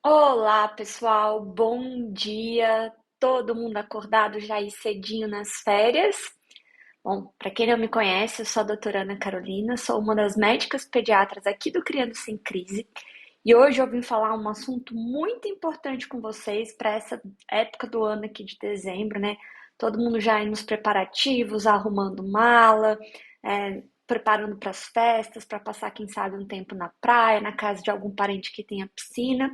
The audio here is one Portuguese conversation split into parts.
Olá, pessoal, bom dia. Todo mundo acordado já aí cedinho nas férias? Bom, para quem não me conhece, eu sou a doutora Ana Carolina, sou uma das médicas pediatras aqui do Criando Sem Crise e hoje eu vim falar um assunto muito importante com vocês para essa época do ano aqui de dezembro, né? Todo mundo já aí nos preparativos, arrumando mala, preparando para as festas, para passar, quem sabe, um tempo na praia, na casa de algum parente que tenha piscina.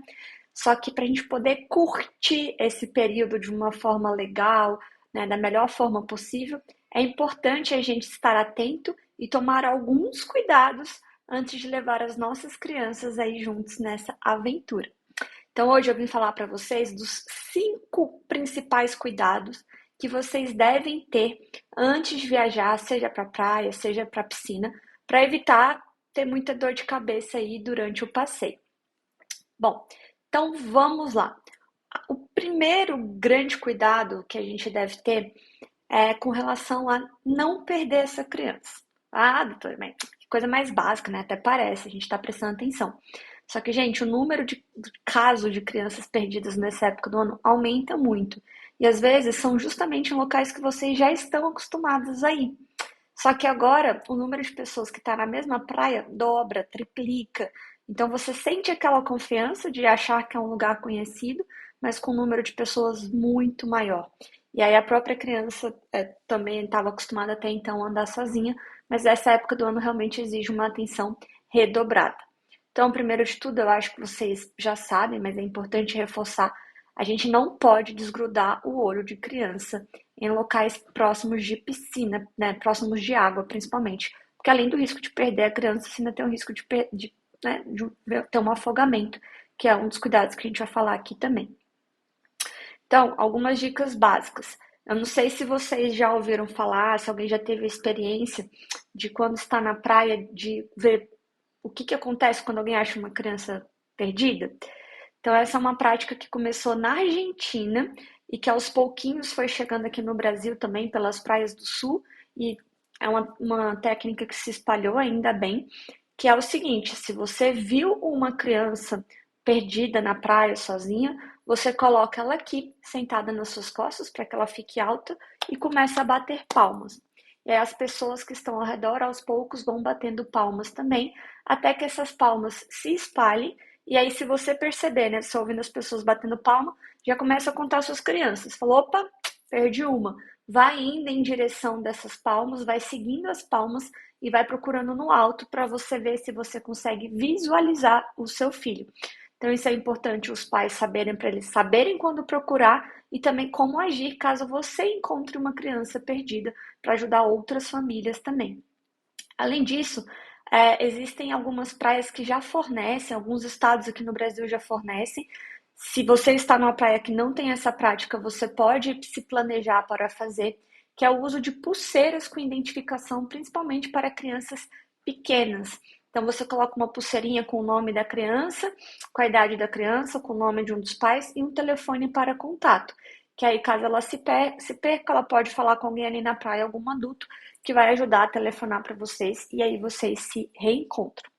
Só que para a gente poder curtir esse período de uma forma legal, né, da melhor forma possível, é importante a gente estar atento e tomar alguns cuidados antes de levar as nossas crianças aí juntos nessa aventura. Então hoje eu vim falar para vocês dos 5 principais cuidados que vocês devem ter antes de viajar, seja para a praia, seja para a piscina, para evitar ter muita dor de cabeça aí durante o passeio. Bom, então vamos lá. O primeiro grande cuidado que a gente deve ter é com relação a não perder essa criança. Ah, doutor, mas que coisa mais básica, né? Até parece, a gente está prestando atenção. Só que, gente, o número de casos de crianças perdidas nessa época do ano aumenta muito. E às vezes são justamente em locais que vocês já estão acostumados a ir. Só que agora o número de pessoas que está na mesma praia dobra, triplica. Então você sente aquela confiança de achar que é um lugar conhecido, mas com um número de pessoas muito maior. E aí a própria criança também estava acostumada até então a andar sozinha, mas essa época do ano realmente exige uma atenção redobrada. Então, primeiro de tudo, eu acho que vocês já sabem, mas é importante reforçar, a gente não pode desgrudar o olho de criança em locais próximos de piscina, né, próximos de água, principalmente. Porque além do risco de perder a criança, você ainda tem o risco de ter um afogamento, que é um dos cuidados que a gente vai falar aqui também. Então, algumas dicas básicas. Eu não sei se vocês já ouviram falar, se alguém já teve a experiência de quando está na praia, de ver o que acontece quando alguém acha uma criança perdida. Então, essa é uma prática que começou na Argentina e que aos pouquinhos foi chegando aqui no Brasil também, pelas praias do sul, e é uma técnica que se espalhou ainda bem, que é o seguinte: se você viu uma criança perdida na praia sozinha, você coloca ela aqui, sentada nas suas costas, para que ela fique alta, e começa a bater palmas. E aí as pessoas que estão ao redor, aos poucos, vão batendo palmas também, até que essas palmas se espalhem. E aí, se você perceber, né, você ouvindo as pessoas batendo palma, já começa a contar suas crianças. Falou, opa, perdi uma. Vai indo em direção dessas palmas, vai seguindo as palmas e vai procurando no alto para você ver se você consegue visualizar o seu filho. Então, isso é importante os pais saberem, para eles saberem quando procurar e também como agir caso você encontre uma criança perdida, para ajudar outras famílias também. Além disso, existem algumas praias que já fornecem, alguns estados aqui no Brasil já fornecem. Se você está numa praia que não tem essa prática, você pode se planejar para fazer, que é o uso de pulseiras com identificação, principalmente para crianças pequenas. Então você coloca uma pulseirinha com o nome da criança, com a idade da criança, com o nome de um dos pais e um telefone para contato. Que aí, caso ela se perca, ela pode falar com alguém ali na praia, algum adulto, que vai ajudar a telefonar para vocês e aí vocês se reencontram.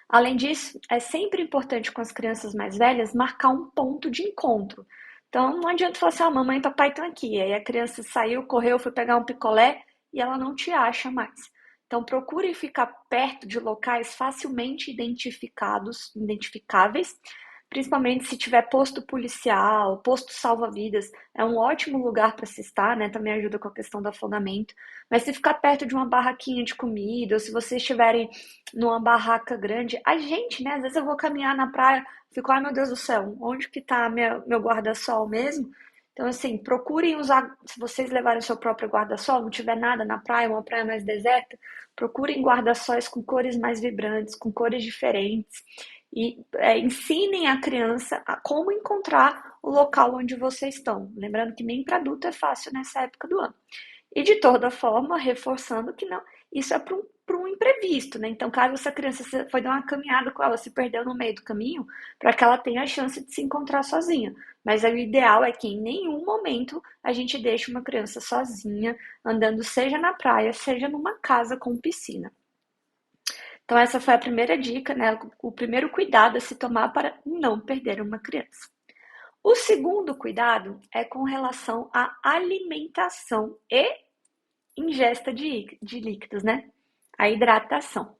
Além disso, é sempre importante com as crianças mais velhas marcar um ponto de encontro. Então não adianta falar assim, mamãe e papai estão aqui. Aí a criança saiu, correu, foi pegar um picolé e ela não te acha mais. Então procure ficar perto de locais facilmente identificáveis, principalmente se tiver posto policial, posto salva-vidas, é um ótimo lugar para se estar, né? Também ajuda com a questão do afogamento. Mas se ficar perto de uma barraquinha de comida, ou se vocês estiverem numa barraca grande, a gente, né? Às vezes eu vou caminhar na praia, fico, ai meu Deus do céu, onde que tá meu guarda-sol mesmo? Então, assim, procurem usar, se vocês levarem o seu próprio guarda-sol, não tiver nada na praia, uma praia mais deserta, procurem guarda-sóis com cores mais vibrantes, com cores diferentes. E ensinem a criança a como encontrar o local onde vocês estão. Lembrando que nem para adulto é fácil nessa época do ano. E de toda forma, reforçando que não, isso é para um imprevisto, né? Então, caso essa criança foi dar uma caminhada com ela, se perdeu no meio do caminho, para que ela tenha a chance de se encontrar sozinha. Mas aí, o ideal é que em nenhum momento a gente deixe uma criança sozinha, andando seja na praia, seja numa casa com piscina. Então, essa foi a primeira dica, né? O primeiro cuidado a se tomar para não perder uma criança. O segundo cuidado é com relação à alimentação e ingesta de líquidos, né? A hidratação.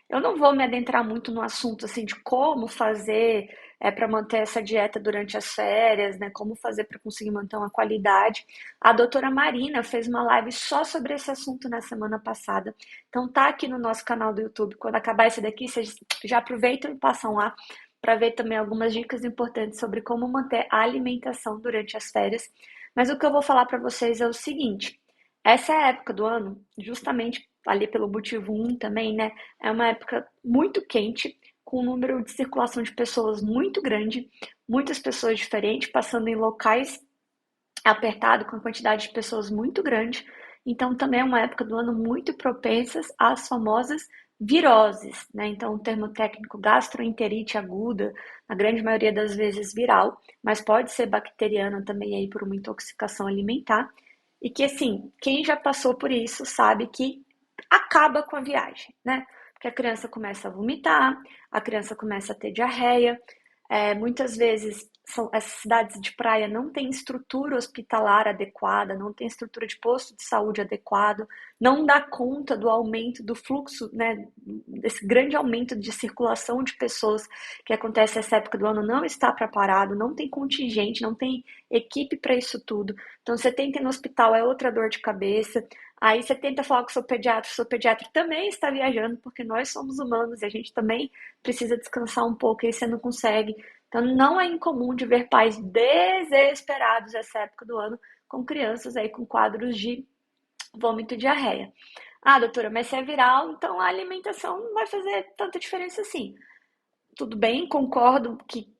Eu não vou me adentrar muito no assunto assim de como fazer para manter essa dieta durante as férias, né? Como fazer para conseguir manter uma qualidade. A doutora Marina fez uma live só sobre esse assunto na semana passada. Então tá aqui no nosso canal do YouTube. Quando acabar esse daqui, vocês já aproveitam e passam lá para ver também algumas dicas importantes sobre como manter a alimentação durante as férias. Mas o que eu vou falar para vocês é o seguinte: essa é a época do ano, justamente ali pelo motivo 1 também, né? É uma época muito quente, com um número de circulação de pessoas muito grande, muitas pessoas diferentes, passando em locais apertados, com a quantidade de pessoas muito grande. Então, também é uma época do ano muito propensas às famosas viroses, né? Então, o termo técnico gastroenterite aguda, na grande maioria das vezes viral, mas pode ser bacteriana também aí por uma intoxicação alimentar. E que, assim, quem já passou por isso sabe que acaba com a viagem, né? Porque a criança começa a vomitar, a criança começa a ter diarreia, muitas vezes essas cidades de praia não têm estrutura hospitalar adequada, não tem estrutura de posto de saúde adequado, não dá conta do aumento do fluxo, né, desse grande aumento de circulação de pessoas que acontece nessa época do ano, não está preparado, não tem contingente, não tem equipe para isso tudo. Então você tenta ir no hospital, é outra dor de cabeça. Aí você tenta falar com o seu pediatra também está viajando, porque nós somos humanos e a gente também precisa descansar um pouco, e aí você não consegue. Então, não é incomum de ver pais desesperados essa época do ano com crianças aí com quadros de vômito e diarreia. Ah, doutora, mas se é viral, então a alimentação não vai fazer tanta diferença assim. Tudo bem, concordo que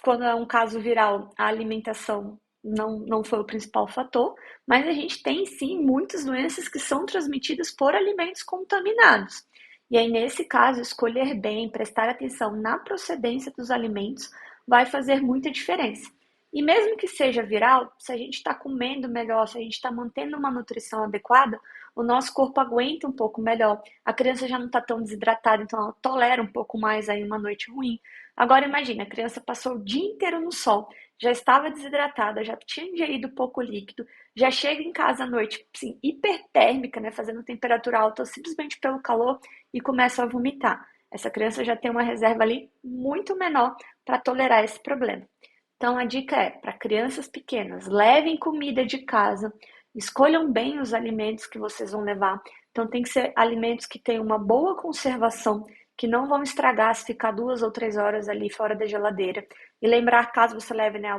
quando é um caso viral, a alimentação não foi o principal fator, mas a gente tem sim muitas doenças que são transmitidas por alimentos contaminados. E aí, nesse caso, escolher bem, prestar atenção na procedência dos alimentos vai fazer muita diferença. E mesmo que seja viral, se a gente está comendo melhor, se a gente está mantendo uma nutrição adequada, o nosso corpo aguenta um pouco melhor. A criança já não está tão desidratada, então ela tolera um pouco mais aí uma noite ruim. Agora imagina, a criança passou o dia inteiro no sol, já estava desidratada, já tinha ingerido pouco líquido, já chega em casa à noite, assim, hipertérmica, né, fazendo temperatura alta simplesmente pelo calor e começa a vomitar. Essa criança já tem uma reserva ali muito menor para tolerar esse problema. Então a dica é, para crianças pequenas, levem comida de casa, escolham bem os alimentos que vocês vão levar. Então tem que ser alimentos que tenham uma boa conservação, que não vão estragar se ficar 2 ou 3 horas ali fora da geladeira. E lembrar, caso você leve, né,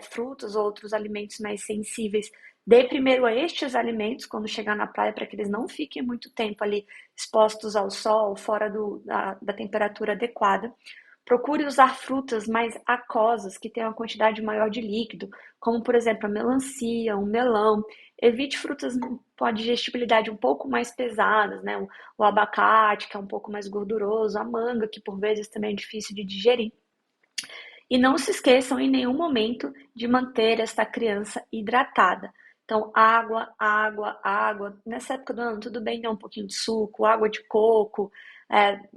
frutas ou outros alimentos mais sensíveis, dê primeiro a estes alimentos quando chegar na praia, para que eles não fiquem muito tempo ali expostos ao sol, fora da temperatura adequada. Procure usar frutas mais aquosas, que tenham uma quantidade maior de líquido, como por exemplo a melancia, o melão. Evite frutas com a digestibilidade um pouco mais pesadas, né? O abacate, que é um pouco mais gorduroso, a manga, que por vezes também é difícil de digerir. E não se esqueçam em nenhum momento de manter essa criança hidratada. Então, água, água, água. Nessa época do ano, tudo bem dar um pouquinho de suco, água de coco,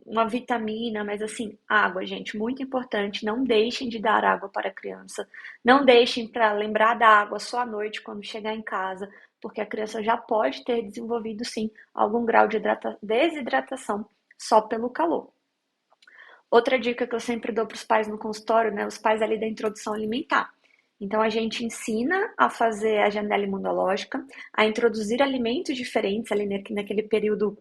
uma vitamina, mas assim, água, gente, muito importante. Não deixem de dar água para a criança. Não deixem para lembrar da água só à noite quando chegar em casa, porque a criança já pode ter desenvolvido, sim, algum grau de desidratação só pelo calor. Outra dica que eu sempre dou para os pais no consultório, né? Os pais ali da introdução alimentar. Então a gente ensina a fazer a janela imunológica, a introduzir alimentos diferentes ali naquele período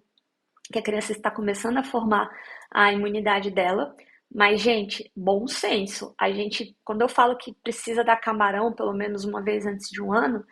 que a criança está começando a formar a imunidade dela. Mas, gente, bom senso. A gente, quando eu falo que precisa dar camarão pelo menos uma vez antes de um ano,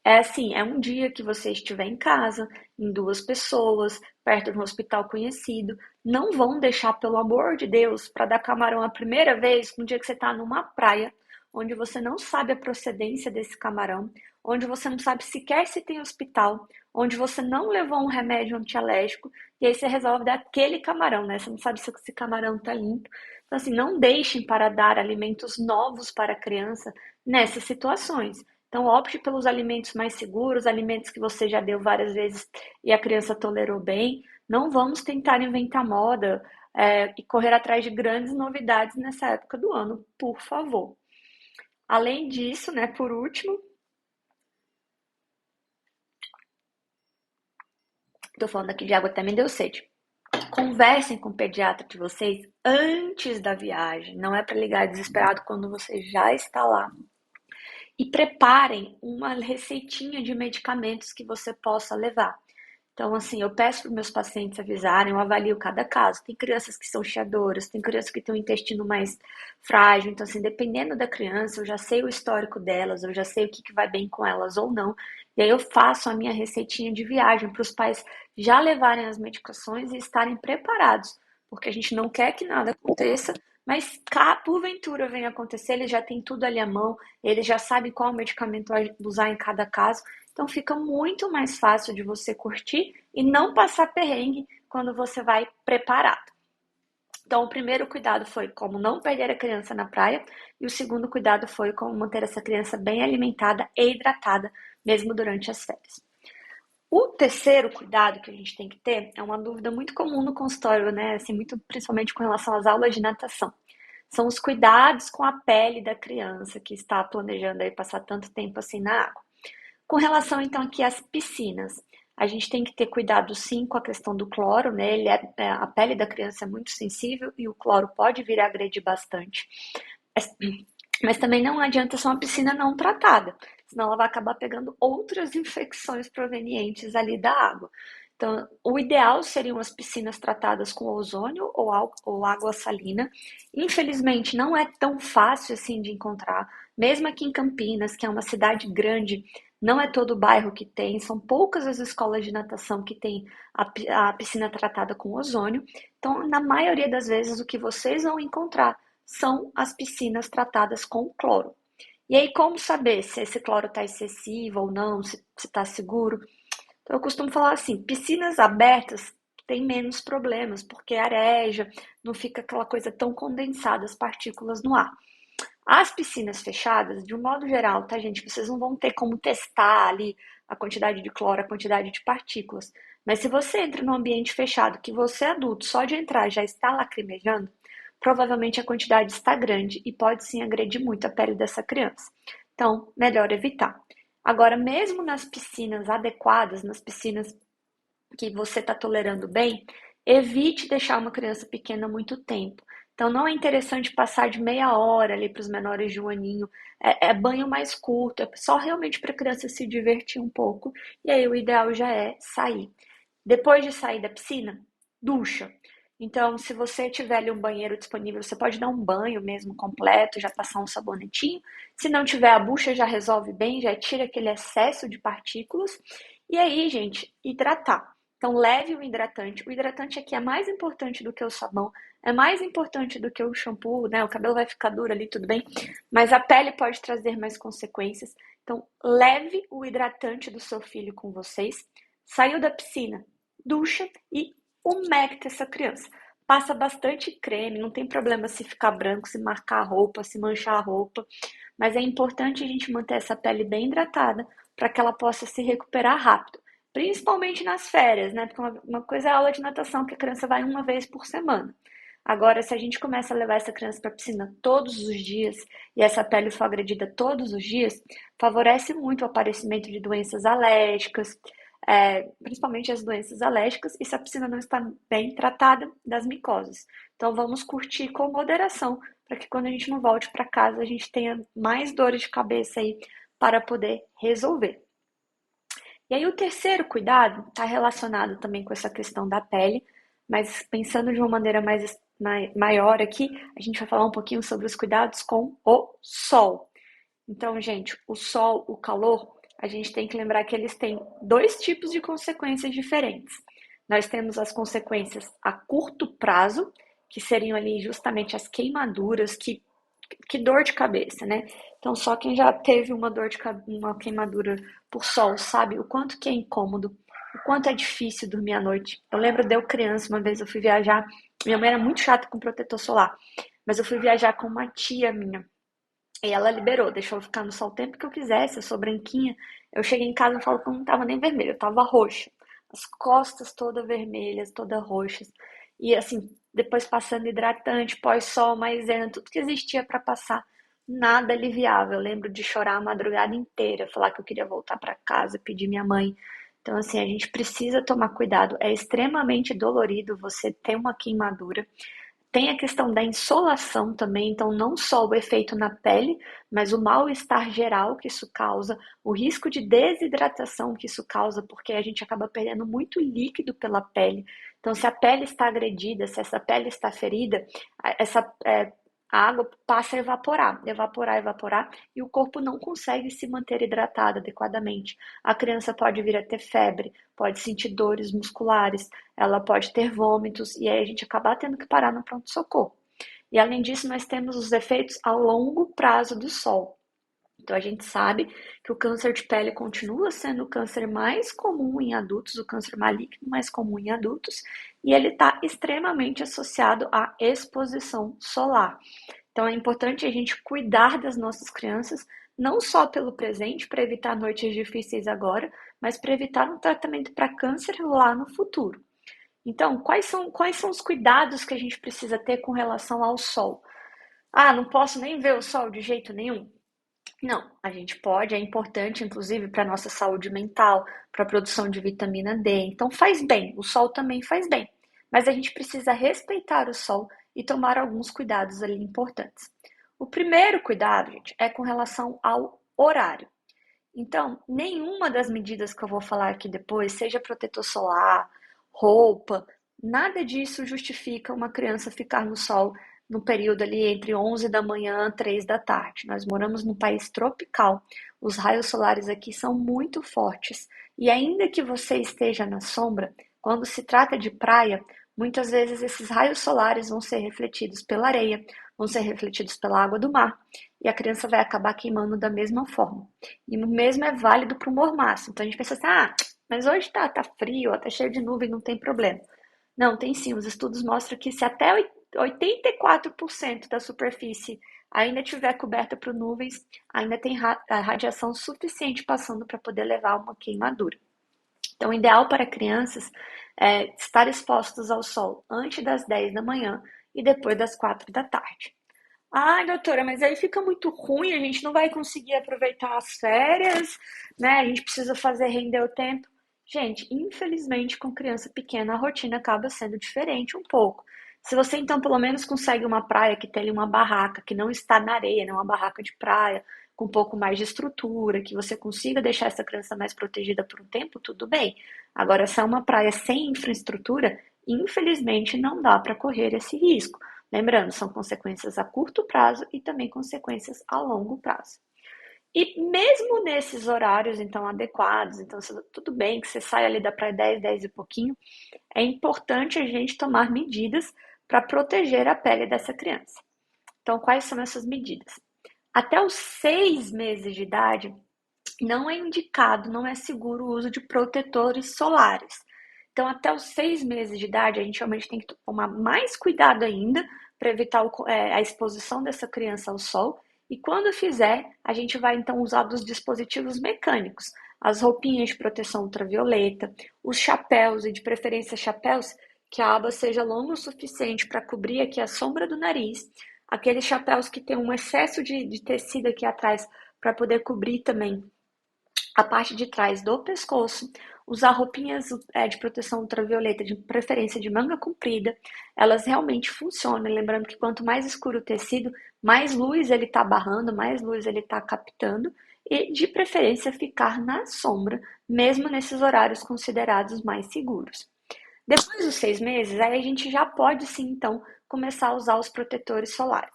é assim, é um dia que você estiver em casa, em 2 pessoas, perto de um hospital conhecido. Não vão deixar, pelo amor de Deus, para dar camarão a primeira vez, um dia que você está numa praia, onde você não sabe a procedência desse camarão, onde você não sabe sequer se tem hospital, onde você não levou um remédio antialérgico, e aí você resolve dar aquele camarão, né? Você não sabe se esse camarão está limpo. Então, assim, não deixem para dar alimentos novos para a criança nessas situações. Então, opte pelos alimentos mais seguros, alimentos que você já deu várias vezes e a criança tolerou bem. Não vamos tentar inventar moda, e correr atrás de grandes novidades nessa época do ano, por favor. Além disso, né, por último, tô falando aqui de água, até me deu sede. Conversem com o pediatra de vocês antes da viagem. Não é para ligar desesperado quando você já está lá. E preparem uma receitinha de medicamentos que você possa levar. Então, assim, eu peço para os meus pacientes avisarem, eu avalio cada caso. Tem crianças que são chiadoras, tem crianças que têm o intestino mais frágil. Então, assim, dependendo da criança, eu já sei o histórico delas, eu já sei o que vai bem com elas ou não. E aí eu faço a minha receitinha de viagem para os pais já levarem as medicações e estarem preparados. Porque a gente não quer que nada aconteça, mas porventura venha acontecer, eles já têm tudo ali à mão, eles já sabem qual medicamento usar em cada caso. Então fica muito mais fácil de você curtir e não passar perrengue quando você vai preparado. Então, o primeiro cuidado foi como não perder a criança na praia, e o segundo cuidado foi como manter essa criança bem alimentada e hidratada, mesmo durante as férias. O terceiro cuidado que a gente tem que ter é uma dúvida muito comum no consultório, né? Assim, muito principalmente com relação às aulas de natação. São os cuidados com a pele da criança que está planejando aí passar tanto tempo assim na água. Com relação, então, aqui às piscinas, a gente tem que ter cuidado, sim, com a questão do cloro, né? A pele da criança é muito sensível e o cloro pode vir a agredir bastante. Mas também não adianta ser uma piscina não tratada, senão ela vai acabar pegando outras infecções provenientes ali da água. Então, o ideal seriam as piscinas tratadas com ozônio ou água salina. Infelizmente, não é tão fácil assim de encontrar, mesmo aqui em Campinas, que é uma cidade grande, não é todo bairro que tem, são poucas as escolas de natação que têm a piscina tratada com ozônio. Então, na maioria das vezes, o que vocês vão encontrar são as piscinas tratadas com cloro. E aí, como saber se esse cloro está excessivo ou não, se está seguro? Então, eu costumo falar assim: piscinas abertas têm menos problemas, porque areja, não fica aquela coisa tão condensada, as partículas no ar. As piscinas fechadas, de um modo geral, tá, gente? Vocês não vão ter como testar ali a quantidade de cloro, a quantidade de partículas. Mas se você entra num ambiente fechado, que você é adulto, só de entrar já está lacrimejando, provavelmente a quantidade está grande e pode sim agredir muito a pele dessa criança. Então, melhor evitar. Agora, mesmo nas piscinas adequadas, nas piscinas que você está tolerando bem, evite deixar uma criança pequena muito tempo. Então, não é interessante passar de meia hora ali para os menores de um aninho. É banho mais curto, é só realmente para a criança se divertir um pouco. E aí, o ideal já é sair. Depois de sair da piscina, ducha. Então, se você tiver ali um banheiro disponível, você pode dar um banho mesmo completo, já passar um sabonetinho. Se não tiver a bucha, já resolve bem, já tira aquele excesso de partículas. E aí, gente, hidratar. Então, leve o hidratante. O hidratante aqui é mais importante do que o sabão, é mais importante do que o shampoo, né? O cabelo vai ficar duro ali, tudo bem, mas a pele pode trazer mais consequências. Então, leve o hidratante do seu filho com vocês. Saiu da piscina, ducha e umecta essa criança. Passa bastante creme, não tem problema se ficar branco, se marcar a roupa, se manchar a roupa, mas é importante a gente manter essa pele bem hidratada para que ela possa se recuperar rápido. Principalmente nas férias, né? Porque uma coisa é a aula de natação, que a criança vai uma vez por semana. Agora, se a gente começa a levar essa criança para a piscina todos os dias e essa pele for agredida todos os dias, favorece muito o aparecimento de doenças alérgicas, principalmente as doenças alérgicas, e se a piscina não está bem tratada, das micoses. Então, vamos curtir com moderação, para que quando a gente não volte para casa, a gente tenha mais dores de cabeça aí para poder resolver. E aí o terceiro cuidado está relacionado também com essa questão da pele, mas pensando de uma maneira maior aqui, a gente vai falar um pouquinho sobre os cuidados com o sol. Então, gente, o sol, o calor, a gente tem que lembrar que eles têm dois tipos de consequências diferentes. Nós temos as consequências a curto prazo, que seriam ali justamente as queimaduras, que dor de cabeça, né? Então, só quem já teve uma queimadura por sol sabe o quanto que é incômodo, o quanto é difícil dormir à noite. Eu lembro de eu criança, uma vez eu fui viajar, minha mãe era muito chata com protetor solar, mas eu fui viajar com uma tia minha. E ela liberou, deixou eu ficar no sol o tempo que eu quisesse, eu sou branquinha. Eu cheguei em casa e falo que eu não tava nem vermelha, eu tava roxa. as costas todas vermelhas, todas roxas. E assim, depois passando hidratante, pós-sol, maisena, tudo que existia para passar, nada aliviava. Eu lembro de chorar a madrugada inteira, falar que eu queria voltar para casa, pedir minha mãe. Então, assim, a gente precisa tomar cuidado. É extremamente dolorido você ter uma queimadura. Tem a questão da insolação também, então não só o efeito na pele, mas o mal-estar geral que isso causa, o risco de desidratação que isso causa, porque a gente acaba perdendo muito líquido pela pele. Então, se a pele está agredida, se essa pele está ferida, a água passa a evaporar, evaporar, evaporar, e o corpo não consegue se manter hidratado adequadamente. A criança pode vir a ter febre, pode sentir dores musculares, ela pode ter vômitos, e aí a gente acabar tendo que parar no pronto-socorro. E além disso, nós temos os efeitos a longo prazo do sol. Então a gente sabe que o câncer de pele continua sendo o câncer mais comum em adultos, o câncer maligno mais comum em adultos, e ele está extremamente associado à exposição solar. Então é importante a gente cuidar das nossas crianças, não só pelo presente, para evitar noites difíceis agora, mas para evitar um tratamento para câncer lá no futuro. Então, quais são os cuidados que a gente precisa ter com relação ao sol? Ah, não posso nem ver o sol de jeito nenhum? Não, a gente pode, é importante, inclusive, para a nossa saúde mental, para a produção de vitamina D. Então, faz bem, o sol também faz bem. Mas a gente precisa respeitar o sol e tomar alguns cuidados ali importantes. O primeiro cuidado, gente, é com relação ao horário. Então, nenhuma das medidas que eu vou falar aqui depois, seja protetor solar, roupa, nada disso justifica uma criança ficar no sol no período ali entre 11 da manhã e 3 da tarde. Nós moramos num país tropical, os raios solares aqui são muito fortes e ainda que você esteja na sombra, quando se trata de praia, muitas vezes esses raios solares vão ser refletidos pela areia, vão ser refletidos pela água do mar e a criança vai acabar queimando da mesma forma. E o mesmo é válido para o mormaço. Então a gente pensa assim, mas hoje tá frio, tá cheio de nuvem, não tem problema. Não, tem sim. Os estudos mostram que se até 84% da superfície ainda estiver coberta por nuvens, ainda tem radiação suficiente passando para poder levar a uma queimadura. Então, o ideal para crianças é estar expostos ao sol antes das 10 da manhã e depois das 4 da tarde. Ai, doutora, mas aí fica muito ruim, a gente não vai conseguir aproveitar as férias, né? A gente precisa fazer render o tempo. Gente, infelizmente, com criança pequena, a rotina acaba sendo diferente um pouco. Se você então pelo menos consegue uma praia que tem ali uma barraca, que não está na areia, né? Uma barraca de praia, com um pouco mais de estrutura, que você consiga deixar essa criança mais protegida por um tempo, tudo bem. Agora, se é uma praia sem infraestrutura, infelizmente não dá para correr esse risco. Lembrando, são consequências a curto prazo e também consequências a longo prazo. E mesmo nesses horários, então, adequados, então, tudo bem que você sai ali da praia 10, 10 e pouquinho, é importante a gente tomar medidas para proteger a pele dessa criança. Então, quais são essas medidas? Até os 6 meses de idade, não é indicado, não é seguro o uso de protetores solares. Então, até os 6 meses de idade, a gente realmente tem que tomar mais cuidado ainda para evitar a exposição dessa criança ao sol. E quando fizer, a gente vai então usar dos dispositivos mecânicos, as roupinhas de proteção ultravioleta, os chapéus, e de preferência chapéus que a aba seja longa o suficiente para cobrir aqui a sombra do nariz, aqueles chapéus que tem um excesso de tecido aqui atrás para poder cobrir também a parte de trás do pescoço, usar roupinhas de proteção ultravioleta, de preferência de manga comprida, elas realmente funcionam. Lembrando que quanto mais escuro o tecido, mais luz ele está barrando, mais luz ele está captando, e de preferência ficar na sombra, mesmo nesses horários considerados mais seguros. Depois dos 6 meses, aí a gente já pode sim, então, começar a usar os protetores solares.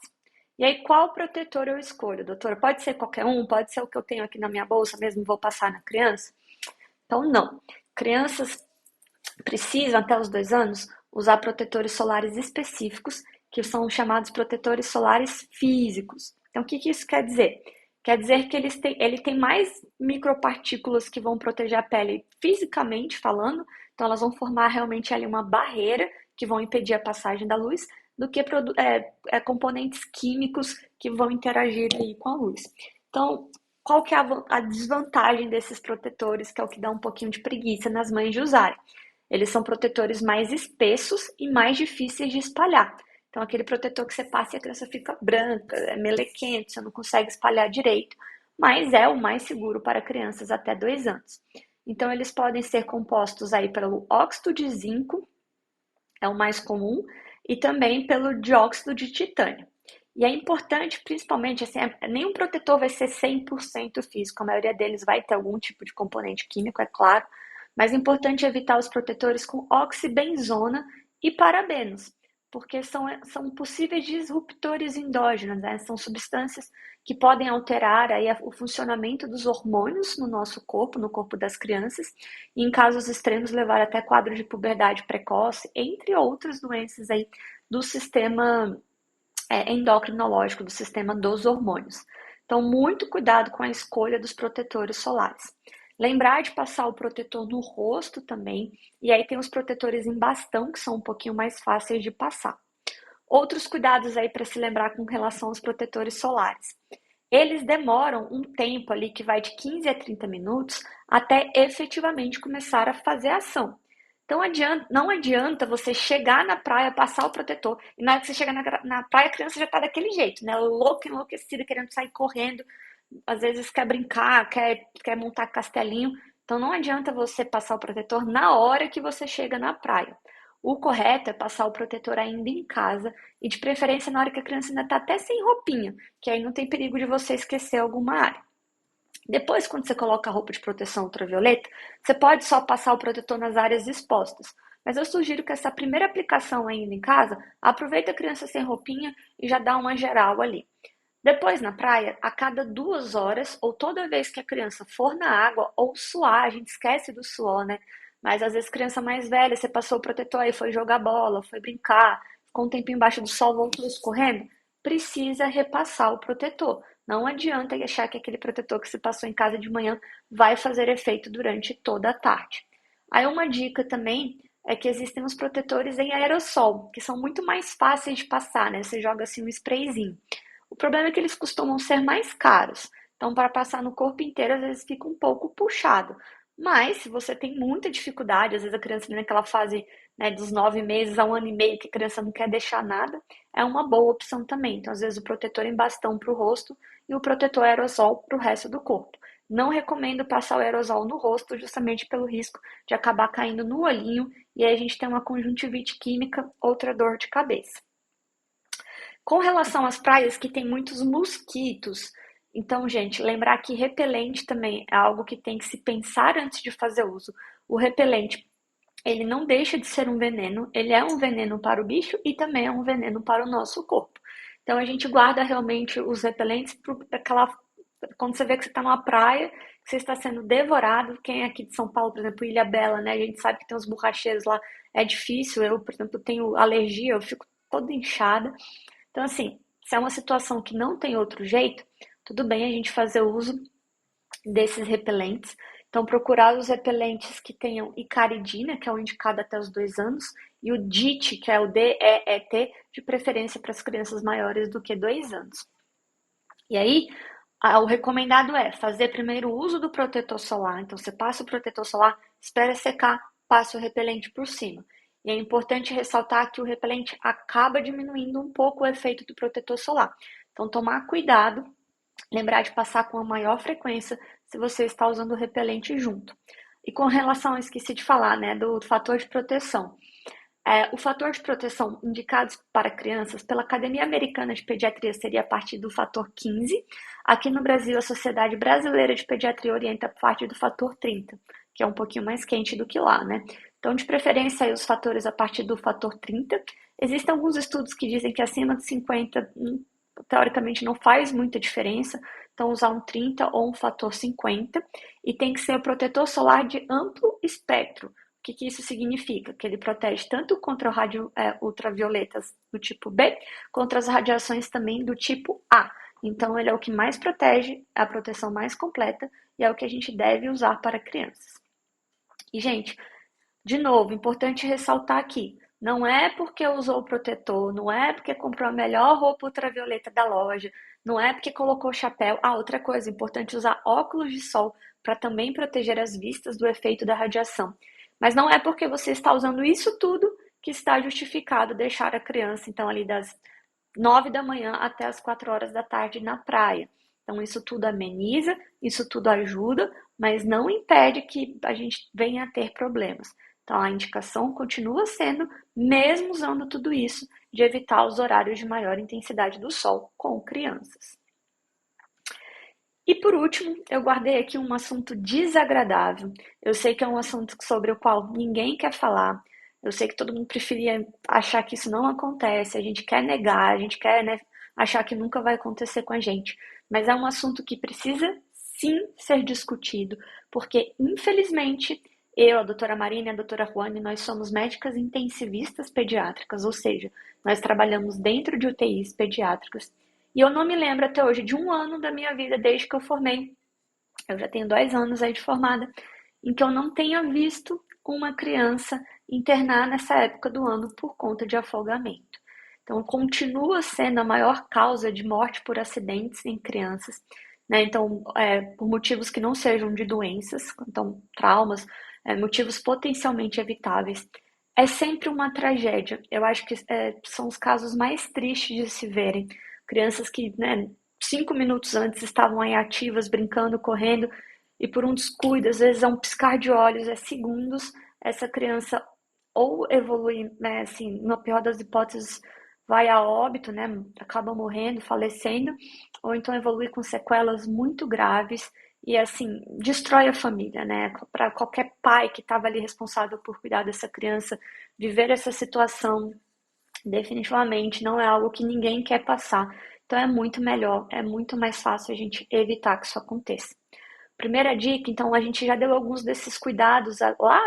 E aí, qual protetor eu escolho, doutora? Pode ser qualquer um? Pode ser o que eu tenho aqui na minha bolsa mesmo, vou passar na criança? Então, não. Crianças precisam, até os 2 anos, usar protetores solares específicos, que são chamados protetores solares físicos. Então, o que isso quer dizer? Quer dizer que ele tem mais micropartículas que vão proteger a pele fisicamente falando, então elas vão formar realmente ali uma barreira que vão impedir a passagem da luz, do que componentes químicos que vão interagir aí com a luz. Então, qual que é a desvantagem desses protetores, que é o que dá um pouquinho de preguiça nas mães de usarem? Eles são protetores mais espessos e mais difíceis de espalhar. Então, aquele protetor que você passa e a criança fica branca, é melequento, você não consegue espalhar direito, mas é o mais seguro para crianças até 2 anos. Então, eles podem ser compostos aí pelo óxido de zinco, é o mais comum, e também pelo dióxido de titânio. E é importante, principalmente, assim, nenhum protetor vai ser 100% físico, a maioria deles vai ter algum tipo de componente químico, é claro, mas é importante evitar os protetores com oxibenzona e parabenos, porque são possíveis disruptores endógenos, né? São substâncias que podem alterar aí o funcionamento dos hormônios no nosso corpo, no corpo das crianças, e em casos extremos levar até quadro de puberdade precoce, entre outras doenças aí do sistema endocrinológico, do sistema dos hormônios. Então, muito cuidado com a escolha dos protetores solares. Lembrar de passar o protetor no rosto também, e aí tem os protetores em bastão, que são um pouquinho mais fáceis de passar. Outros cuidados aí para se lembrar com relação aos protetores solares. Eles demoram um tempo ali que vai de 15 a 30 minutos até efetivamente começar a fazer ação. Então não adianta você chegar na praia, passar o protetor, e na hora que você chega na praia, a criança já está daquele jeito, né? Louca, enlouquecida, querendo sair correndo, às vezes quer brincar, quer montar castelinho. Então não adianta você passar o protetor na hora que você chega na praia. O correto é passar o protetor ainda em casa e de preferência na hora que a criança ainda está até sem roupinha, que aí não tem perigo de você esquecer alguma área. Depois, quando você coloca a roupa de proteção ultravioleta, você pode só passar o protetor nas áreas expostas. Mas eu sugiro que essa primeira aplicação ainda em casa, aproveita a criança sem roupinha e já dá uma geral ali. Depois, na praia, a cada 2 horas, ou toda vez que a criança for na água ou suar, a gente esquece do suor, né? Mas às vezes criança mais velha, você passou o protetor aí, foi jogar bola, foi brincar, ficou um tempo embaixo do sol, voltou escorrendo, precisa repassar o protetor. Não adianta achar que aquele protetor que se passou em casa de manhã vai fazer efeito durante toda a tarde. Aí uma dica também é que existem os protetores em aerossol, que são muito mais fáceis de passar, né? Você joga assim um sprayzinho. O problema é que eles costumam ser mais caros. Então, para passar no corpo inteiro, às vezes fica um pouco puxado. Mas, se você tem muita dificuldade, às vezes a criança vem naquela fase, né, dos 9 meses a 1 ano e meio, que a criança não quer deixar nada, é uma boa opção também. Então, às vezes, o protetor em bastão para o rosto e o protetor aerosol para o resto do corpo. Não recomendo passar o aerosol no rosto, justamente pelo risco de acabar caindo no olhinho e aí a gente tem uma conjuntivite química, outra dor de cabeça. Com relação às praias que tem muitos mosquitos, então, gente, lembrar que repelente também é algo que tem que se pensar antes de fazer uso. O repelente, ele não deixa de ser um veneno, ele é um veneno para o bicho e também é um veneno para o nosso corpo. Então, a gente guarda realmente os repelentes para aquela. Quando você vê que você está numa praia, que você está sendo devorado, quem é aqui de São Paulo, por exemplo, Ilhabela, né? A gente sabe que tem uns borracheiros lá, é difícil. Eu, por exemplo, tenho alergia, eu fico toda inchada. Então, assim, se é uma situação que não tem outro jeito, tudo bem a gente fazer uso desses repelentes. Então, procurar os repelentes que tenham icaridina, que é o indicado até os 2 anos, e o DEET, que é o DEET, de preferência para as crianças maiores do que 2 anos. E aí, o recomendado é fazer primeiro o uso do protetor solar. Então, você passa o protetor solar, espera secar, passa o repelente por cima. E é importante ressaltar que o repelente acaba diminuindo um pouco o efeito do protetor solar. Então, tomar cuidado, lembrar de passar com a maior frequência se você está usando o repelente junto. E com relação, eu esqueci de falar, né, do fator de proteção. O fator de proteção indicados para crianças pela Academia Americana de Pediatria seria a partir do fator 15. Aqui no Brasil, a Sociedade Brasileira de Pediatria orienta a partir do fator 30, que é um pouquinho mais quente do que lá, né? Então, de preferência, aí, os fatores a partir do fator 30. Existem alguns estudos que dizem que acima de 50, teoricamente, não faz muita diferença. Então, usar um 30 ou um fator 50. E tem que ser o protetor solar de amplo espectro. O que isso significa? Que ele protege tanto contra ultravioletas do tipo B, contra as radiações também do tipo A. Então, ele é o que mais protege, é a proteção mais completa e é o que a gente deve usar para crianças. E, gente, de novo, importante ressaltar aqui, Não é porque usou o protetor, não é porque comprou a melhor roupa ultravioleta da loja, não é porque colocou chapéu. Ah, outra coisa, importante usar óculos de sol para também proteger as vistas do efeito da radiação. Mas não é porque você está usando isso tudo que está justificado deixar a criança, então, ali das 9 da manhã até as 4 horas da tarde na praia. Então, isso tudo ameniza, isso tudo ajuda, mas não impede que a gente venha a ter problemas. Então, a indicação continua sendo, mesmo usando tudo isso, de evitar os horários de maior intensidade do sol com crianças. E por último, eu guardei aqui um assunto desagradável. Eu sei que é um assunto sobre o qual ninguém quer falar. Eu sei que todo mundo preferia achar que isso não acontece. A gente quer negar, a gente quer, né, achar que nunca vai acontecer com a gente. Mas é um assunto que precisa sim ser discutido, porque infelizmente eu, a doutora Marina e a doutora Juane, nós somos médicas intensivistas pediátricas, ou seja, nós trabalhamos dentro de UTIs pediátricas. E eu não me lembro até hoje de um ano da minha vida desde que eu formei. Eu já tenho 2 anos aí de formada, em que eu não tenha visto uma criança internar nessa época do ano por conta de afogamento. Então, continua sendo a maior causa de morte por acidentes em crianças, né? Então, por motivos que não sejam de doenças, então traumas, motivos potencialmente evitáveis. É sempre uma tragédia. Eu acho que são os casos mais tristes de se verem. Crianças que, né, 5 minutos antes estavam aí ativas, brincando, correndo, e por um descuido, às vezes é um piscar de olhos, é segundos, essa criança ou evolui, né, assim, na pior das hipóteses, vai a óbito, né, acaba morrendo, falecendo, ou então evolui com sequelas muito graves e, assim, destrói a família, né? Para qualquer pai que estava ali responsável por cuidar dessa criança, viver essa situação definitivamente não é algo que ninguém quer passar. Então é muito melhor, é muito mais fácil a gente evitar que isso aconteça. Primeira dica, então a gente já deu alguns desses cuidados lá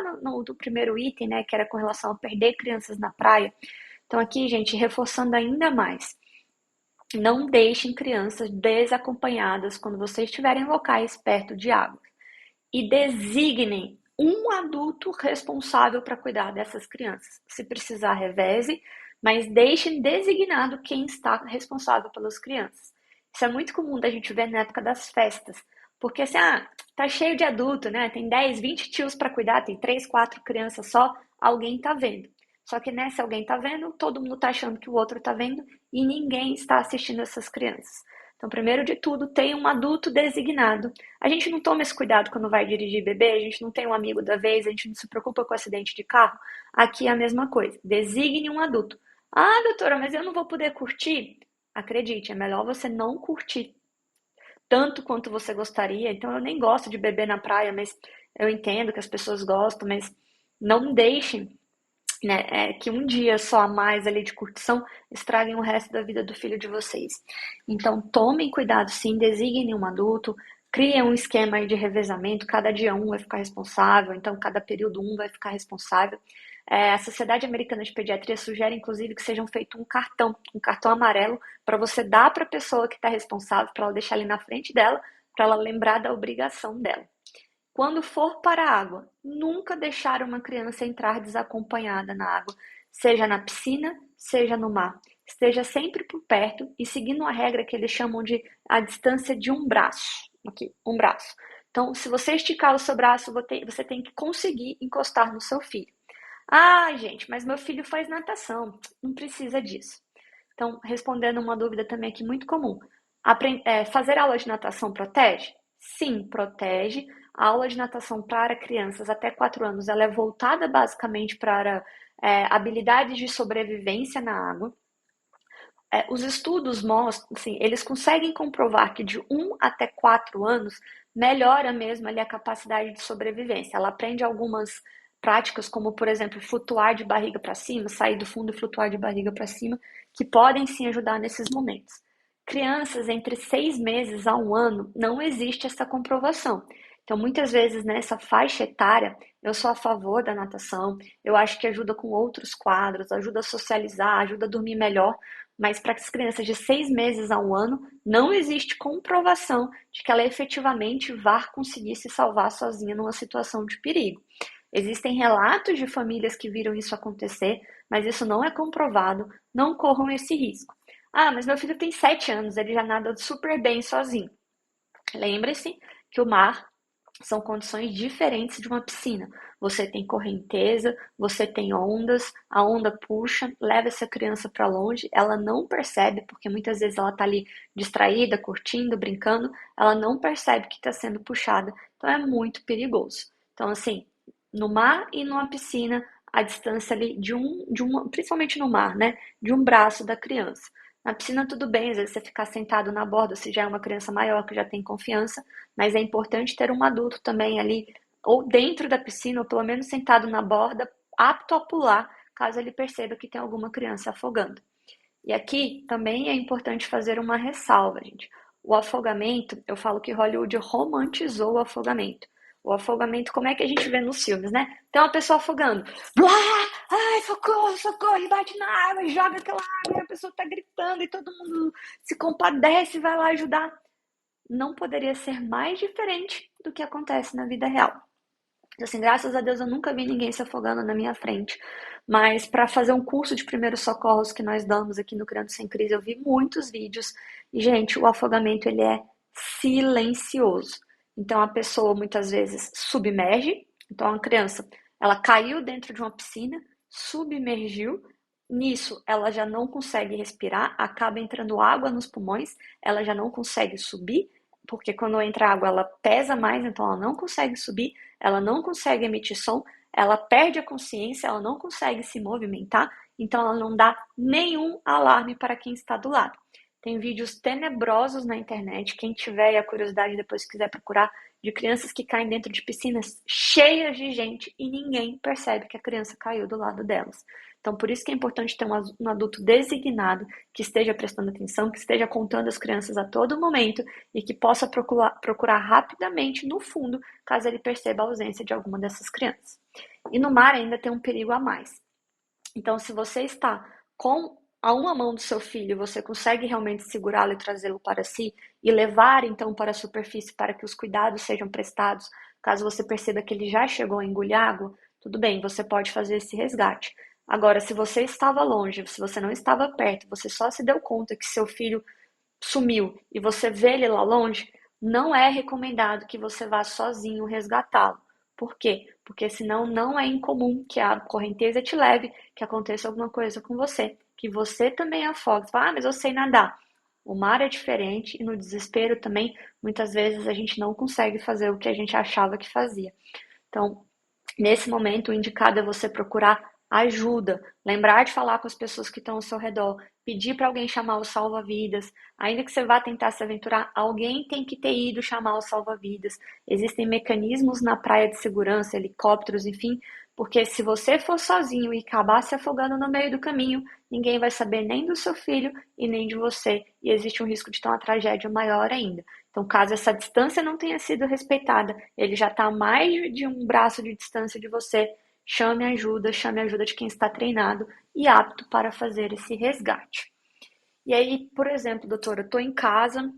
do primeiro item, né, que era com relação a perder crianças na praia. Então aqui, gente, reforçando ainda mais, não deixem crianças desacompanhadas quando vocês estiverem em locais perto de água. E designem um adulto responsável para cuidar dessas crianças. Se precisar, reveze, mas deixem designado quem está responsável pelas crianças. Isso é muito comum da gente ver na época das festas. Porque assim, tá cheio de adulto, né? Tem 10, 20 tios para cuidar, tem 3, 4 crianças só, alguém tá vendo. Só que nessa alguém tá vendo, todo mundo tá achando que o outro tá vendo e ninguém está assistindo essas crianças. Então, primeiro de tudo, tem um adulto designado. A gente não toma esse cuidado quando vai dirigir bebê, a gente não tem um amigo da vez, a gente não se preocupa com acidente de carro. Aqui é a mesma coisa. Designe um adulto. Ah, doutora, mas eu não vou poder curtir? Acredite, é melhor você não curtir tanto quanto você gostaria. Então, eu nem gosto de beber na praia, mas eu entendo que as pessoas gostam, mas não deixem, né, que um dia só a mais ali de curtição estraguem o resto da vida do filho de vocês. Então, tomem cuidado sim, designem um adulto, criem um esquema aí de revezamento, cada dia um vai ficar responsável, então cada período um vai ficar responsável. A Sociedade Americana de Pediatria sugere, inclusive, que seja feito um cartão amarelo, para você dar para a pessoa que está responsável, para ela deixar ali na frente dela, para ela lembrar da obrigação dela. Quando for para a água, nunca deixar uma criança entrar desacompanhada na água, seja na piscina, seja no mar. Esteja sempre por perto e seguindo a regra que eles chamam de a distância de um braço. Aqui, um braço. Então, se você esticar o seu braço, você tem que conseguir encostar no seu filho. Ah, gente, mas meu filho faz natação. Não precisa disso. Então, respondendo uma dúvida também aqui muito comum. Fazer aula de natação protege? Sim, protege. A aula de natação para crianças até 4 anos, ela é voltada basicamente para habilidades de sobrevivência na água. Os estudos mostram, assim, eles conseguem comprovar que de 1 até 4 anos melhora mesmo ali a capacidade de sobrevivência. Ela aprende algumas práticas, como por exemplo, flutuar de barriga para cima, sair do fundo e flutuar de barriga para cima, que podem sim ajudar nesses momentos. Crianças entre 6 meses a 1 ano, não existe essa comprovação. Então, muitas vezes nessa faixa etária, eu sou a favor da natação, eu acho que ajuda com outros quadros, ajuda a socializar, ajuda a dormir melhor, mas para as crianças de 6 meses a 1 ano, não existe comprovação de que ela efetivamente vá conseguir se salvar sozinha numa situação de perigo. Existem relatos de famílias que viram isso acontecer, mas isso não é comprovado, não corram esse risco. Ah, mas meu filho tem 7 anos, ele já nada super bem sozinho. Lembre-se que o mar são condições diferentes de uma piscina. Você tem correnteza, você tem ondas, a onda puxa, leva essa criança para longe, ela não percebe, porque muitas vezes ela está ali distraída, curtindo, brincando, ela não percebe que está sendo puxada, então é muito perigoso. Então, assim, no mar e numa piscina, a distância ali principalmente no mar, né, de um braço da criança. Na piscina, tudo bem, às vezes você ficar sentado na borda, se já é uma criança maior que já tem confiança, mas é importante ter um adulto também ali, ou dentro da piscina, ou pelo menos sentado na borda, apto a pular, caso ele perceba que tem alguma criança afogando. E aqui também é importante fazer uma ressalva, gente. O afogamento, eu falo que Hollywood romantizou o afogamento. O afogamento, como é que a gente vê nos filmes, né? Tem uma pessoa afogando. Blá! Ai, socorro, socorro, e bate na água, e joga aquela água, e a pessoa tá gritando, e todo mundo se compadece e vai lá ajudar. Não poderia ser mais diferente do que acontece na vida real. Assim, graças a Deus eu nunca vi ninguém se afogando na minha frente. Mas para fazer um curso de primeiros socorros que nós damos aqui no Criando Sem Crise, eu vi muitos vídeos. E, gente, o afogamento ele é silencioso. Então a pessoa muitas vezes submerge. Então a criança, ela caiu dentro de uma piscina, submergiu. Nisso ela já não consegue respirar, acaba entrando água nos pulmões, ela já não consegue subir, porque quando entra água ela pesa mais, então ela não consegue subir, ela não consegue emitir som, ela perde a consciência, ela não consegue se movimentar, então ela não dá nenhum alarme para quem está do lado. Tem vídeos tenebrosos na internet, quem tiver a curiosidade depois quiser procurar, de crianças que caem dentro de piscinas cheias de gente e ninguém percebe que a criança caiu do lado delas. Então, por isso que é importante ter um adulto designado que esteja prestando atenção, que esteja contando as crianças a todo momento e que possa procurar rapidamente no fundo, caso ele perceba a ausência de alguma dessas crianças. E no mar ainda tem um perigo a mais. Então, se você está com a uma mão do seu filho, você consegue realmente segurá-lo e trazê-lo para si e levar então para a superfície para que os cuidados sejam prestados, caso você perceba que ele já chegou a engolir água, tudo bem, você pode fazer esse resgate. Agora, se você estava longe, se você não estava perto, você só se deu conta que seu filho sumiu e você vê ele lá longe, não é recomendado que você vá sozinho resgatá-lo. Por quê? Porque senão não é incomum que a correnteza te leve, que aconteça alguma coisa com você, que você também afogue. Você fala, ah, mas eu sei nadar. O mar é diferente e no desespero também, muitas vezes a gente não consegue fazer o que a gente achava que fazia. Então, nesse momento, o indicado é você procurar ajuda, lembrar de falar com as pessoas que estão ao seu redor, pedir para alguém chamar o salva-vidas, ainda que você vá tentar se aventurar, alguém tem que ter ido chamar o salva-vidas. Existem mecanismos na praia de segurança, helicópteros, enfim, porque se você for sozinho e acabar se afogando no meio do caminho, ninguém vai saber nem do seu filho e nem de você, e existe um risco de ter uma tragédia maior ainda. Então, caso essa distância não tenha sido respeitada, ele já está a mais de um braço de distância de você, chame a ajuda de quem está treinado e apto para fazer esse resgate. E aí, por exemplo, doutora, eu estou em casa,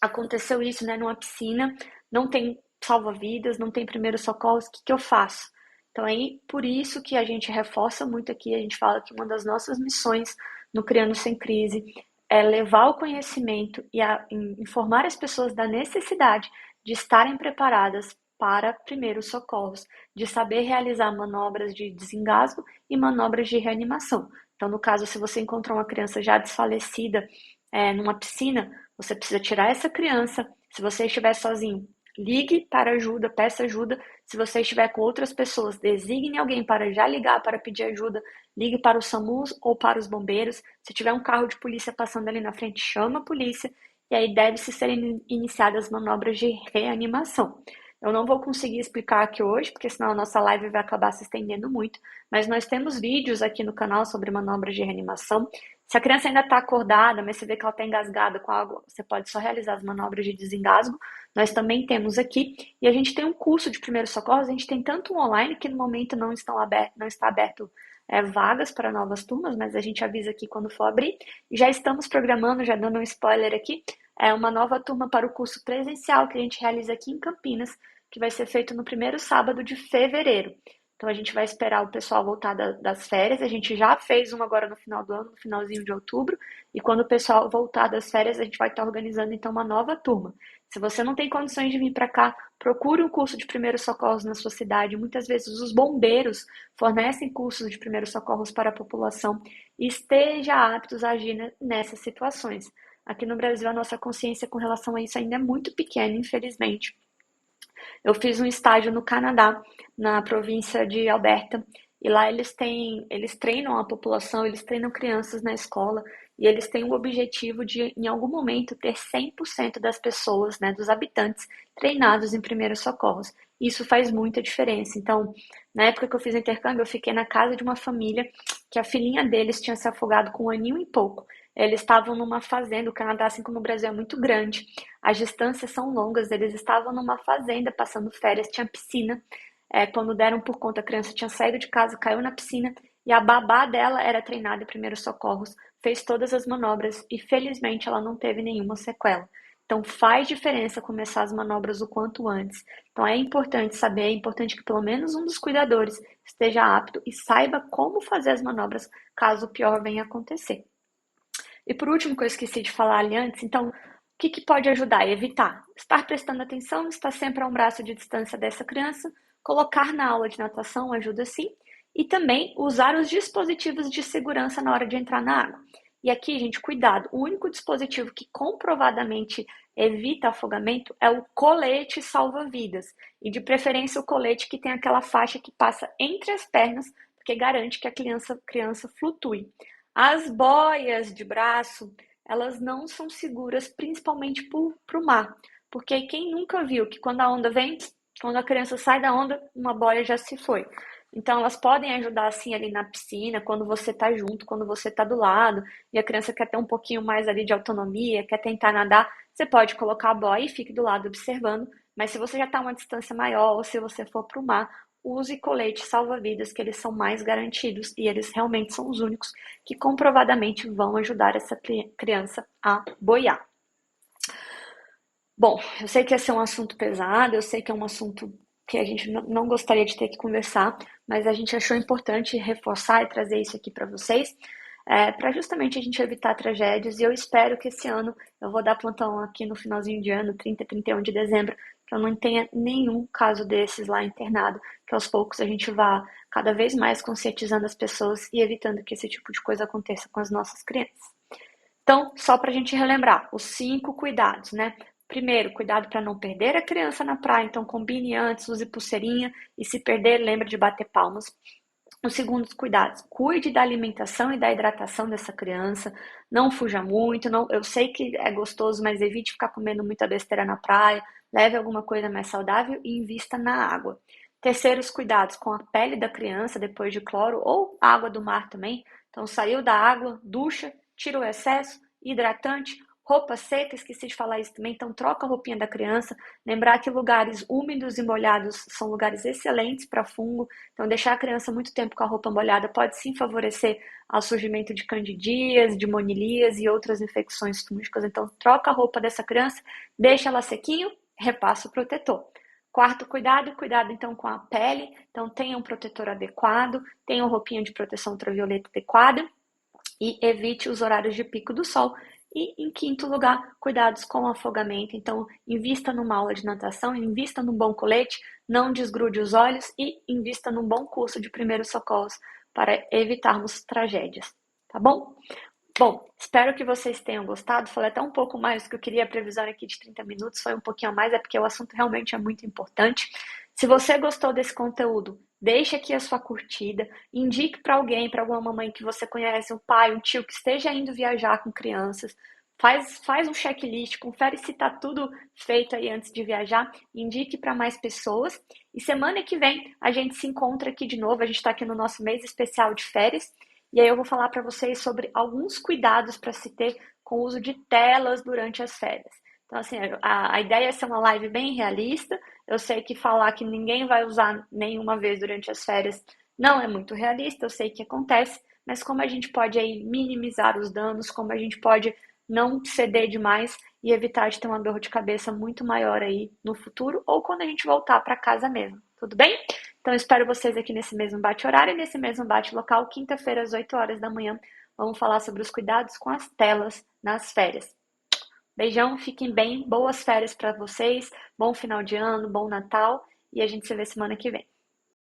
aconteceu isso, né, numa piscina, não tem salva-vidas, não tem primeiros socorros, o que, que eu faço? Então, aí, por isso que a gente reforça muito aqui, a gente fala que uma das nossas missões no Criando Sem Crise é levar o conhecimento e informar as pessoas da necessidade de estarem preparadas para primeiros socorros, de saber realizar manobras de desengasgo e manobras de reanimação. Então, no caso, se você encontrou uma criança já desfalecida numa piscina, você precisa tirar essa criança. Se você estiver sozinho, ligue para ajuda, peça ajuda. Se você estiver com outras pessoas, designe alguém para já ligar para pedir ajuda. Ligue para o SAMU ou para os bombeiros. Se tiver um carro de polícia passando ali na frente, chama a polícia. E aí deve-se ser iniciadas manobras de reanimação. Eu não vou conseguir explicar aqui hoje, porque senão a nossa live vai acabar se estendendo muito, mas nós temos vídeos aqui no canal sobre manobras de reanimação. Se a criança ainda está acordada, mas você vê que ela está engasgada com água, você pode só realizar as manobras de desengasgo. Nós também temos aqui. E a gente tem um curso de primeiros socorros, a gente tem tanto um online, que no momento não está aberto vagas para novas turmas, mas a gente avisa aqui quando for abrir. Já estamos programando, já dando um spoiler aqui, uma nova turma para o curso presencial que a gente realiza aqui em Campinas, que vai ser feito no primeiro sábado de fevereiro. Então a gente vai esperar o pessoal voltar das férias. A gente já fez uma agora no final do ano, no finalzinho de outubro. E quando o pessoal voltar das férias, a gente vai estar organizando então uma nova turma. Se você não tem condições de vir para cá, procure um curso de primeiros socorros na sua cidade. Muitas vezes os bombeiros fornecem cursos de primeiros socorros para a população e esteja aptos a agir nessas situações. Aqui no Brasil, a nossa consciência com relação a isso ainda é muito pequena, infelizmente. Eu fiz um estágio no Canadá, na província de Alberta, e lá eles treinam a população, eles treinam crianças na escola, e eles têm o objetivo de, em algum momento, ter 100% das pessoas, né, dos habitantes, treinados em primeiros socorros. Isso faz muita diferença. Então, na época que eu fiz o intercâmbio, eu fiquei na casa de uma família que a filhinha deles tinha se afogado com 1 aninho e pouco. Eles estavam numa fazenda, o Canadá, assim como o Brasil, é muito grande. As distâncias são longas, eles estavam numa fazenda passando férias, tinha piscina. Quando deram por conta, a criança tinha saído de casa, caiu na piscina e a babá dela era treinada em primeiros socorros, fez todas as manobras e felizmente ela não teve nenhuma sequela. Então faz diferença começar as manobras o quanto antes. Então é importante saber, é importante que pelo menos um dos cuidadores esteja apto e saiba como fazer as manobras caso o pior venha a acontecer. E por último, que eu esqueci de falar ali antes, então, o que pode ajudar? Evitar estar prestando atenção, estar sempre a um braço de distância dessa criança, colocar na aula de natação ajuda sim, e também usar os dispositivos de segurança na hora de entrar na água. E aqui, gente, cuidado, o único dispositivo que comprovadamente evita afogamento é o colete salva-vidas, e de preferência o colete que tem aquela faixa que passa entre as pernas, porque garante que a criança flutue. As boias de braço, elas não são seguras, principalmente para o mar. Porque quem nunca viu que quando a onda vem, quando a criança sai da onda, uma boia já se foi. Então, elas podem ajudar, assim, ali na piscina, quando você tá junto, quando você tá do lado, e a criança quer ter um pouquinho mais ali de autonomia, quer tentar nadar, você pode colocar a boia e fique do lado observando, mas se você já tá a uma distância maior, ou se você for para o mar, use coletes salva-vidas, que eles são mais garantidos e eles realmente são os únicos que comprovadamente vão ajudar essa criança a boiar. Bom, eu sei que esse é um assunto pesado, eu sei que é um assunto que a gente não gostaria de ter que conversar, mas a gente achou importante reforçar e trazer isso aqui para vocês, para justamente a gente evitar tragédias. E eu espero que esse ano eu vou dar plantão aqui no finalzinho de ano, 30, 31 de dezembro, que eu não tenha nenhum caso desses lá internado, que aos poucos a gente vá cada vez mais conscientizando as pessoas e evitando que esse tipo de coisa aconteça com as nossas crianças. Então, só para a gente relembrar, os 5 cuidados, né? Primeiro, cuidado para não perder a criança na praia, então combine antes, use pulseirinha e se perder, lembre de bater palmas. Os segundos cuidados, cuide da alimentação e da hidratação dessa criança, não fuja muito, não, eu sei que é gostoso, mas evite ficar comendo muita besteira na praia, leve alguma coisa mais saudável e invista na água. Terceiros cuidados com a pele da criança depois de cloro ou água do mar também, então saiu da água, ducha, tira o excesso, hidratante, roupa seca, esqueci de falar isso também, então troca a roupinha da criança, lembrar que lugares úmidos e molhados são lugares excelentes para fungo, então deixar a criança muito tempo com a roupa molhada pode sim favorecer ao surgimento de candidíase, de monilias e outras infecções fúngicas, então troca a roupa dessa criança, deixa ela sequinho, repassa o protetor. Quarto cuidado então com a pele, então tenha um protetor adequado, tenha uma roupinha de proteção ultravioleta adequada e evite os horários de pico do sol. E, em quinto lugar, cuidados com o afogamento. Então, invista numa aula de natação, invista num bom colete, não desgrude os olhos e invista num bom curso de primeiros socorros para evitarmos tragédias, tá bom? Bom, espero que vocês tenham gostado. Falei até um pouco mais do que eu queria, a previsão aqui de 30 minutos, foi um pouquinho a mais, é porque o assunto realmente é muito importante. Se você gostou desse conteúdo, deixe aqui a sua curtida, indique para alguém, para alguma mamãe que você conhece, um pai, um tio que esteja indo viajar com crianças. Faz um checklist, confere se está tudo feito aí antes de viajar, indique para mais pessoas. E semana que vem a gente se encontra aqui de novo, a gente está aqui no nosso mês especial de férias. E aí eu vou falar para vocês sobre alguns cuidados para se ter com o uso de telas durante as férias. Então, assim, a ideia é ser uma live bem realista. Eu sei que falar que ninguém vai usar nenhuma vez durante as férias não é muito realista, eu sei que acontece, mas como a gente pode aí minimizar os danos, como a gente pode não ceder demais e evitar de ter uma dor de cabeça muito maior aí no futuro ou quando a gente voltar para casa mesmo. Tudo bem? Então, espero vocês aqui nesse mesmo bate-horário e nesse mesmo bate-local, quinta-feira às 8 horas da manhã. Vamos falar sobre os cuidados com as telas nas férias. Beijão, fiquem bem, boas férias para vocês, bom final de ano, bom Natal e a gente se vê semana que vem.